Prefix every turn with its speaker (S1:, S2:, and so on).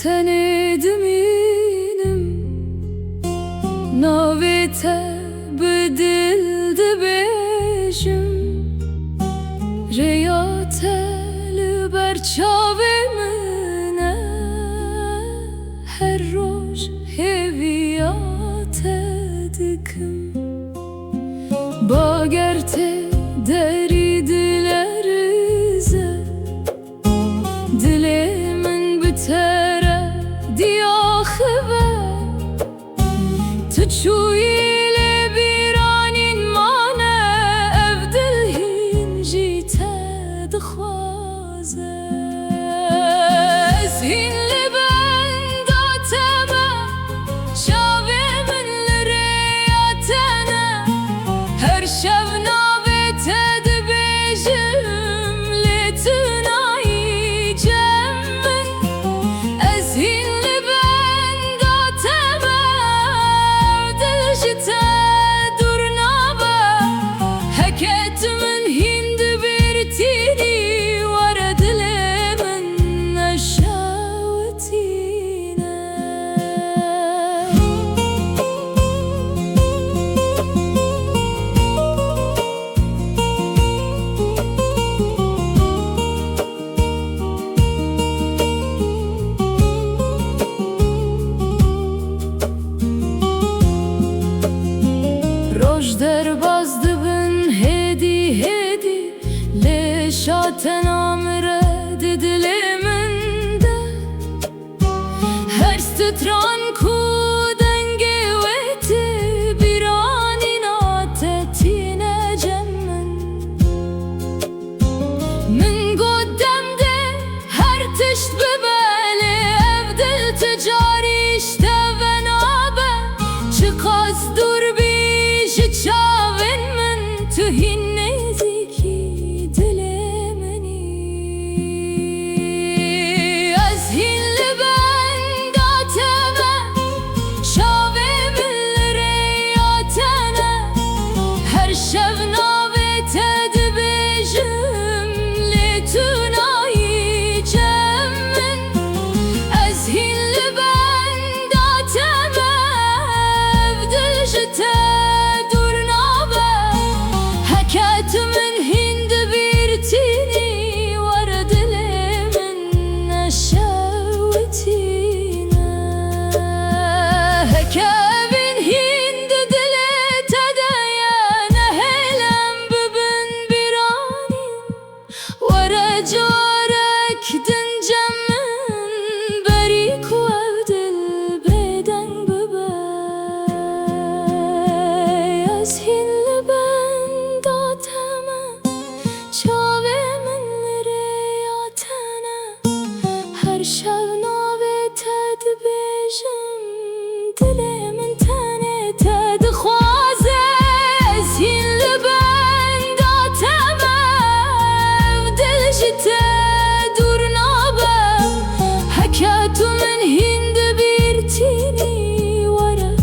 S1: Tene deminim navete bedildi beşim Reyateli berçavemine her roj heviyat edikim Bagerte deri dilerize Dilimin bitere diyahive Tüçüyle bir anin mane evdil hincite dıkhvaze Ezhinli bendateme şavemin lireyatene Her şevna ve tedbejim litunayı cemmin Ezhinli bendateme evdil durnabe Heketimin hindi bir tiri var dilimin neşavetine Roj derbazdı bin hedi hedi Leşaten amire diliminde Her stitran ku denge veti Bir anin atetine cemmin Min goddemde her tişt bibeli Evdil ticari işte venabe Çıkaz dur Çavin min tühin neziki dilemeni Ezhinli bendateme şavemin lireyatene Her şevna ve tedbejim litunayı cemmin Ezhinli bendateme evdil jite Heketimin hindi bir tini var dilimin neşavetine Hekevin hindi dili tedeyene Heylem bibin bir anin Vare carek dincemmin Beri kuvevdil beden bibe Ezhinli şavemin lireyatene Her şevna ve tedbejim Dilimin tene tedkhvaze Ezhinli bendateme evdil jite durnabe Heketimin hindi bir tini vare